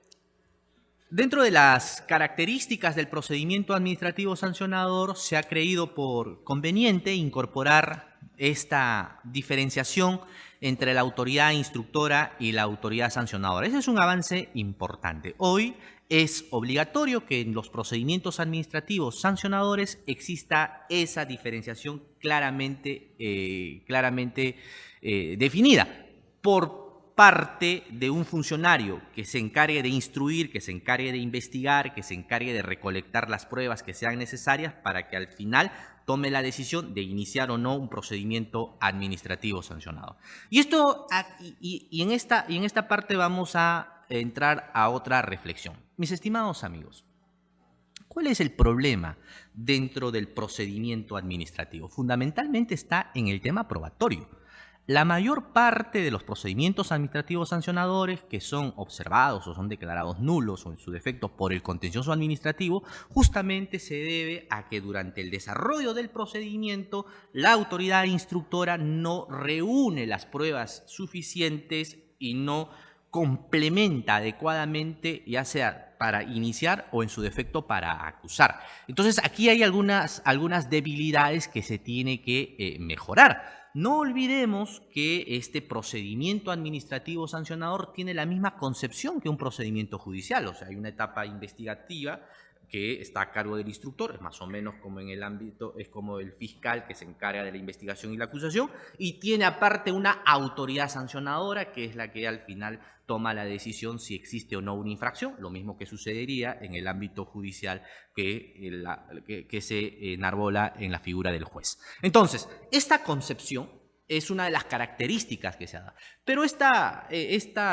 dentro de las características del procedimiento administrativo sancionador se ha creído por conveniente incorporar esta diferenciación entre la autoridad instructora y la autoridad sancionadora. Ese es un avance importante. Hoy es obligatorio que en los procedimientos administrativos sancionadores exista esa diferenciación claramente definida por parte de un funcionario que se encargue de instruir, que se encargue de investigar, que se encargue de recolectar las pruebas que sean necesarias para que al final tome la decisión de iniciar o no un procedimiento administrativo sancionado. Y en esta parte vamos a entrar a otra reflexión. Mis estimados amigos, ¿cuál es el problema dentro del procedimiento administrativo? Fundamentalmente está en el tema probatorio. La mayor parte de los procedimientos administrativos sancionadores que son observados o son declarados nulos o en su defecto por el contencioso administrativo, justamente se debe a que durante el desarrollo del procedimiento la autoridad instructora no reúne las pruebas suficientes y no complementa adecuadamente, ya sea para iniciar o en su defecto para acusar. Entonces aquí hay algunas debilidades que se tiene que mejorar. No olvidemos que este procedimiento administrativo sancionador tiene la misma concepción que un procedimiento judicial, o sea, hay una etapa investigativa que está a cargo del instructor, es más o menos como en el ámbito, es como el fiscal que se encarga de la investigación y la acusación, y tiene aparte una autoridad sancionadora que es la que al final toma la decisión si existe o no una infracción, lo mismo que sucedería en el ámbito judicial que se enarbola en la figura del juez. Entonces, esta concepción es una de las características que se da. Pero esta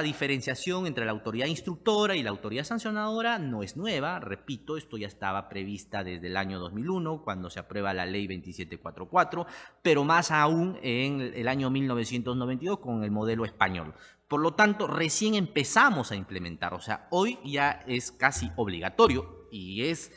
diferenciación entre la autoridad instructora y la autoridad sancionadora no es nueva. Repito, esto ya estaba prevista desde el año 2001, cuando se aprueba la ley 2744, pero más aún en el año 1992 con el modelo español. Por lo tanto, recién empezamos a implementar, o sea, hoy ya es casi obligatorio y es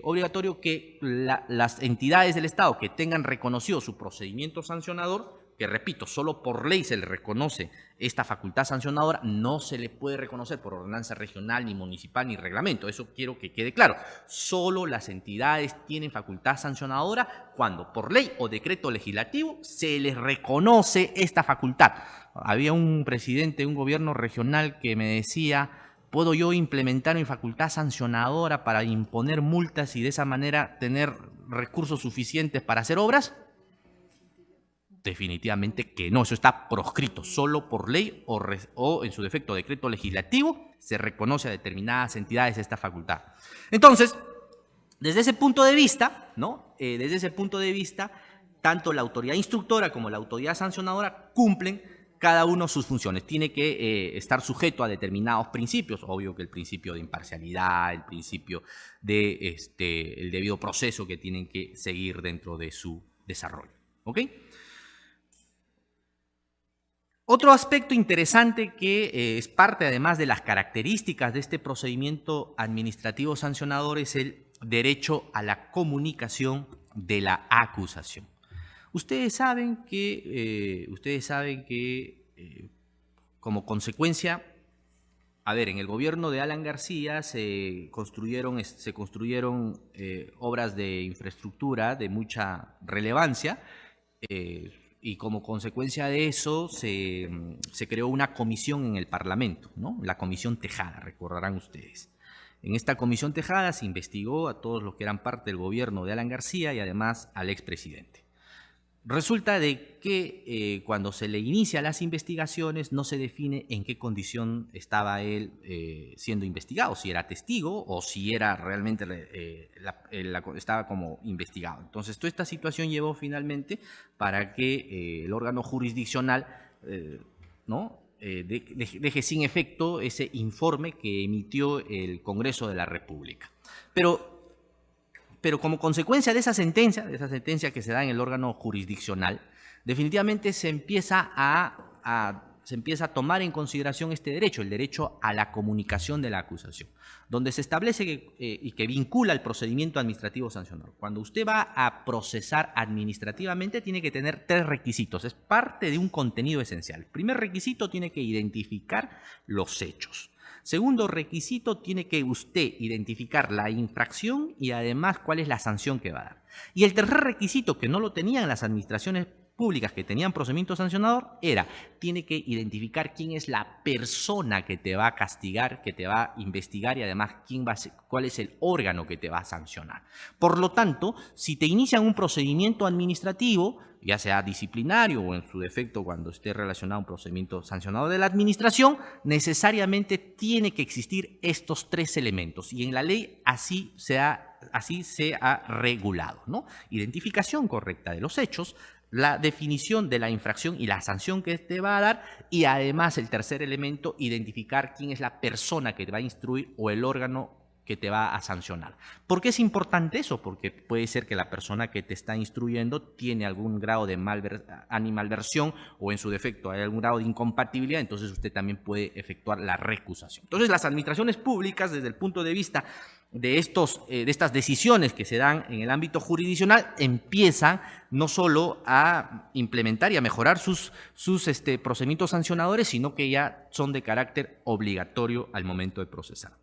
obligatorio que las entidades del Estado que tengan reconocido su procedimiento sancionador, que repito, solo por ley se le reconoce esta facultad sancionadora, no se le puede reconocer por ordenanza regional, ni municipal, ni reglamento. Eso quiero que quede claro. Solo las entidades tienen facultad sancionadora cuando por ley o decreto legislativo se les reconoce esta facultad. Había un presidente de un gobierno regional que me decía: ¿puedo yo implementar mi facultad sancionadora para imponer multas y de esa manera tener recursos suficientes para hacer obras? Definitivamente que no, eso está proscrito. Solo por ley o en su defecto decreto legislativo se reconoce a determinadas entidades esta facultad. Entonces, desde ese punto de vista, tanto la autoridad instructora como la autoridad sancionadora cumplen cada uno sus funciones. Tiene que estar sujeto a determinados principios, obvio que el principio de imparcialidad, el principio de el debido proceso que tienen que seguir dentro de su desarrollo. ¿Ok? Otro aspecto interesante que es parte además de las características de este procedimiento administrativo sancionador es el derecho a la comunicación de la acusación. Ustedes saben que como consecuencia A ver, en el gobierno de Alan García se construyeron obras de infraestructura de mucha relevancia, y como consecuencia de eso se creó una comisión en el Parlamento, ¿no? La Comisión Tejada, recordarán ustedes. En esta Comisión Tejada se investigó a todos los que eran parte del gobierno de Alan García y además al expresidente. Resulta de que cuando se le inicia las investigaciones no se define en qué condición estaba él siendo investigado, si era testigo o si era realmente estaba como investigado. Entonces, toda esta situación llevó finalmente para que el órgano jurisdiccional ¿no? Deje sin efecto ese informe que emitió el Congreso de la República. Pero como consecuencia de esa sentencia que se da en el órgano jurisdiccional, definitivamente se empieza a tomar en consideración este derecho, el derecho a la comunicación de la acusación, donde se establece y que vincula el procedimiento administrativo sancionador. Cuando usted va a procesar administrativamente, tiene que tener 3 requisitos. Es parte de un contenido esencial. El primer requisito, tiene que identificar los hechos. Segundo requisito, tiene que usted identificar la infracción y además cuál es la sanción que va a dar. Y el tercer requisito, que no lo tenían las administraciones públicas que tenían procedimiento sancionador, tiene que identificar quién es la persona que te va a castigar, que te va a investigar y además cuál es el órgano que te va a sancionar. Por lo tanto, si te inician un procedimiento administrativo, ya sea disciplinario o en su defecto cuando esté relacionado a un procedimiento sancionado de la administración, necesariamente tiene que existir estos 3 elementos y en la ley así se ha regulado, ¿no? Identificación correcta de los hechos, la definición de la infracción y la sanción que te va a dar y además el tercer elemento, identificar quién es la persona que te va a instruir o el órgano que te va a sancionar. ¿Por qué es importante eso? Porque puede ser que la persona que te está instruyendo tiene algún grado de animalversión o en su defecto hay algún grado de incompatibilidad, entonces usted también puede efectuar la recusación. Entonces las administraciones públicas, desde el punto de vista de estas decisiones que se dan en el ámbito jurisdiccional, empiezan no solo a implementar y a mejorar sus procedimientos sancionadores, sino que ya son de carácter obligatorio al momento de procesar.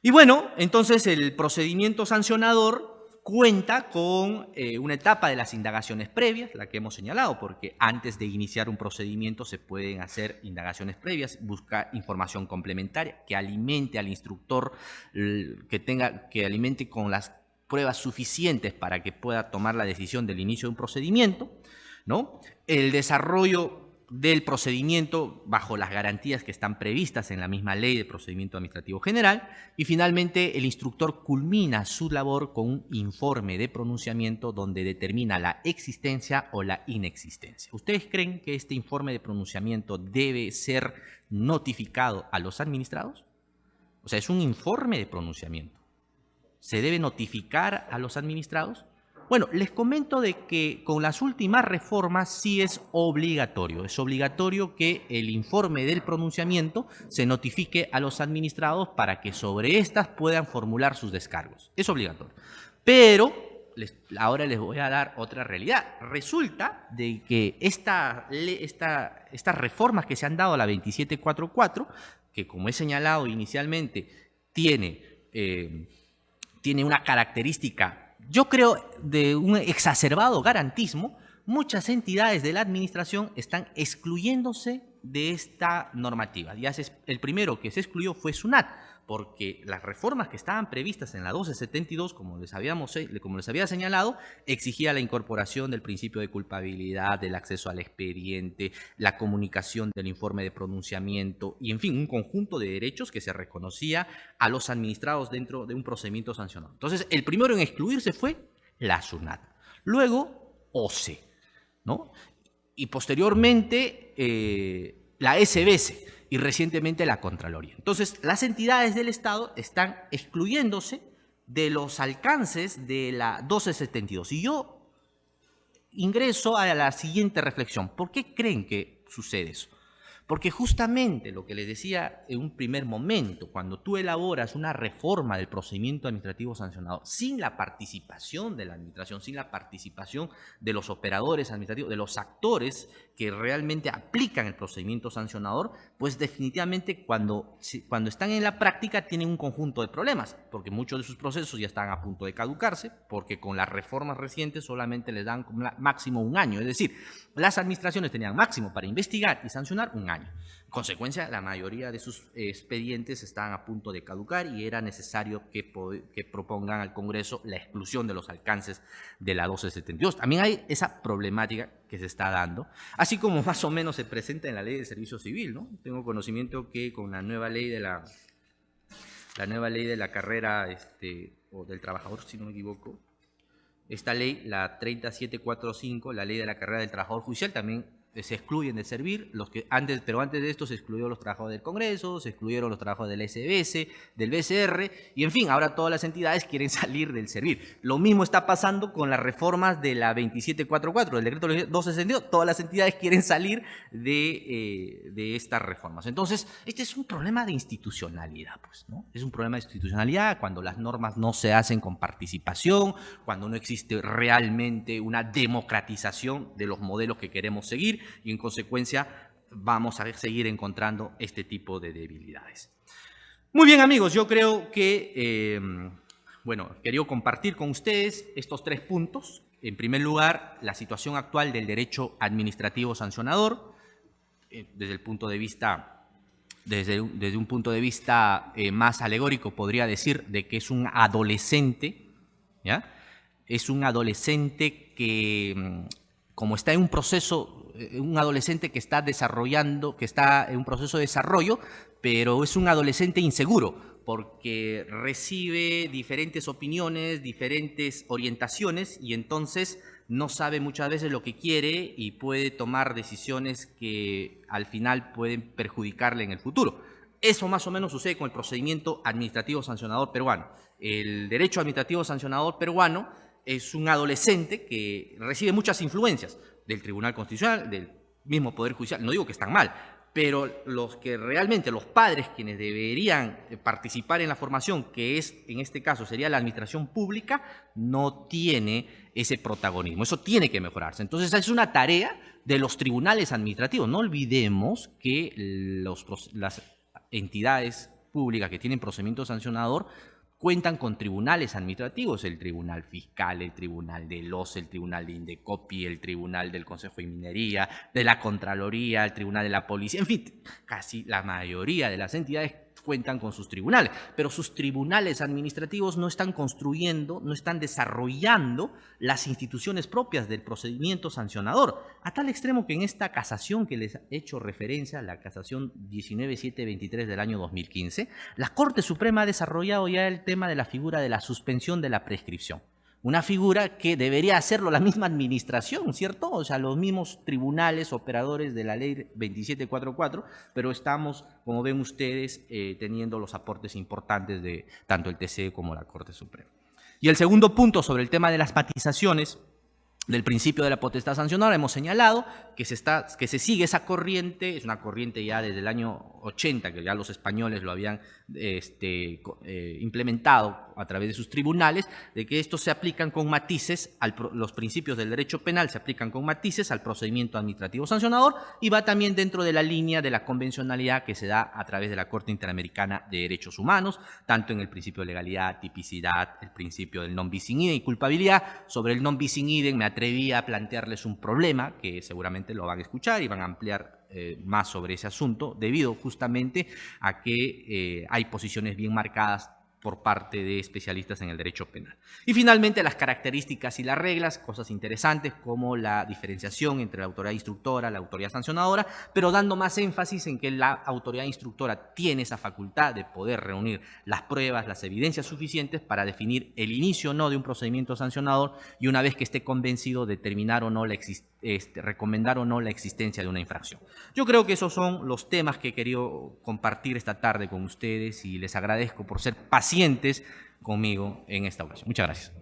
Y bueno, entonces el procedimiento sancionador cuenta con una etapa de las indagaciones previas, la que hemos señalado, porque antes de iniciar un procedimiento se pueden hacer indagaciones previas, buscar información complementaria que alimente al instructor, que alimente con las pruebas suficientes para que pueda tomar la decisión del inicio de un procedimiento, ¿no? El desarrollo del procedimiento bajo las garantías que están previstas en la misma Ley de Procedimiento Administrativo General y finalmente el instructor culmina su labor con un informe de pronunciamiento donde determina la existencia o la inexistencia. ¿Ustedes creen que este informe de pronunciamiento debe ser notificado a los administrados? O sea, es un informe de pronunciamiento. ¿Se debe notificar a los administrados? Bueno, les comento de que con las últimas reformas sí es obligatorio. Es obligatorio que el informe del pronunciamiento se notifique a los administrados para que sobre estas puedan formular sus descargos. Es obligatorio. Pero ahora les voy a dar otra realidad. Resulta de que estas reformas que se han dado a la 2744, que como he señalado inicialmente, tiene una característica, yo creo, de un exacerbado garantismo. Muchas entidades de la administración están excluyéndose de esta normativa. El primero que se excluyó fue SUNAT, porque las reformas que estaban previstas en la 1272, como les había señalado, exigía la incorporación del principio de culpabilidad, del acceso al expediente, la comunicación del informe de pronunciamiento y, en fin, un conjunto de derechos que se reconocía a los administrados dentro de un procedimiento sancionado. Entonces, el primero en excluirse fue la SUNAT. Luego, OCE, ¿no? Y posteriormente, la SBC. Y recientemente la Contraloría. Entonces, las entidades del Estado están excluyéndose de los alcances de la 1272. Y yo ingreso a la siguiente reflexión. ¿Por qué creen que sucede eso? Porque justamente lo que les decía en un primer momento, cuando tú elaboras una reforma del procedimiento administrativo sancionador sin la participación de la administración, sin la participación de los operadores administrativos, de los actores que realmente aplican el procedimiento sancionador, pues definitivamente cuando están en la práctica tienen un conjunto de problemas, porque muchos de sus procesos ya están a punto de caducarse, porque con las reformas recientes solamente les dan máximo un año, es decir, las administraciones tenían máximo para investigar y sancionar un año. En consecuencia, la mayoría de sus expedientes estaban a punto de caducar y era necesario que propongan al Congreso la exclusión de los alcances de la 1272. También hay esa problemática que se está dando, así como más o menos se presenta en la Ley de Servicio Civil, ¿no? Tengo conocimiento que con la nueva ley de la carrera o del trabajador, si no me equivoco, esta ley, la 3745, la ley de la carrera del trabajador judicial, también se excluyen de servir, pero antes de esto se excluyó los trabajos del Congreso, se excluyeron los trabajos del SBS, del BCR, y en fin, ahora todas las entidades quieren salir del servir. Lo mismo está pasando con las reformas de la 2744, del decreto 262, todas las entidades quieren salir de estas reformas. Entonces, este es un problema de institucionalidad, pues, ¿no? Es un problema de institucionalidad cuando las normas no se hacen con participación, cuando no existe realmente una democratización de los modelos que queremos seguir, y en consecuencia vamos a seguir encontrando este tipo de debilidades. Muy bien, amigos, yo creo que, quería compartir con ustedes estos 3 puntos. En primer lugar, la situación actual del derecho administrativo sancionador, desde un punto de vista más alegórico, podría decir de que es un adolescente, ¿ya? Es un adolescente que, como está en un proceso, un adolescente que está desarrollando, que está en un proceso de desarrollo, pero es un adolescente inseguro, porque recibe diferentes opiniones, diferentes orientaciones, y entonces no sabe muchas veces lo que quiere y puede tomar decisiones que al final pueden perjudicarle en el futuro. Eso más o menos sucede con el procedimiento administrativo sancionador peruano. El derecho administrativo sancionador peruano es un adolescente que recibe muchas influencias del Tribunal Constitucional, del mismo Poder Judicial. No digo que están mal, pero los padres quienes deberían participar en la formación, que es, en este caso, sería la administración pública, no tiene ese protagonismo. Eso tiene que mejorarse. Entonces, es una tarea de los tribunales administrativos. No olvidemos que las entidades públicas que tienen procedimiento sancionador cuentan con tribunales administrativos, el Tribunal Fiscal, el Tribunal de Los, el Tribunal de Indecopi, el Tribunal del Consejo de Minería, de la Contraloría, el Tribunal de la Policía, en fin, casi la mayoría de las entidades cuentan con sus tribunales, pero sus tribunales administrativos no están construyendo, no están desarrollando las instituciones propias del procedimiento sancionador, a tal extremo que en esta casación que les he hecho referencia, la casación 19723 del año 2015, la Corte Suprema ha desarrollado ya el tema de la figura de la suspensión de la prescripción. Una figura que debería hacerlo la misma administración, ¿cierto? O sea, los mismos tribunales operadores de la ley 2744, pero estamos, como ven ustedes, teniendo los aportes importantes de tanto el TC como la Corte Suprema. Y el segundo punto sobre el tema de las matizaciones del principio de la potestad sancionadora, hemos señalado que se sigue esa corriente, es una corriente ya desde el año 80, que ya los españoles lo habían implementado a través de sus tribunales, de que estos se aplican con matices, los principios del derecho penal se aplican con matices al procedimiento administrativo sancionador, y va también dentro de la línea de la convencionalidad que se da a través de la Corte Interamericana de Derechos Humanos, tanto en el principio de legalidad, tipicidad, el principio del non bis in idem y culpabilidad. Sobre el non bis in idem me atreví a plantearles un problema que seguramente lo van a escuchar y van a ampliar más sobre ese asunto, debido justamente a que hay posiciones bien marcadas por parte de especialistas en el derecho penal. Y finalmente, las características y las reglas, cosas interesantes como la diferenciación entre la autoridad instructora y la autoridad sancionadora, pero dando más énfasis en que la autoridad instructora tiene esa facultad de poder reunir las pruebas, las evidencias suficientes para definir el inicio o no de un procedimiento sancionador, y una vez que esté convencido, determinar o no recomendar o no la existencia de una infracción. Yo creo que esos son los temas que he querido compartir esta tarde con ustedes, y les agradezco por ser pacientes conmigo en esta ocasión. Muchas gracias.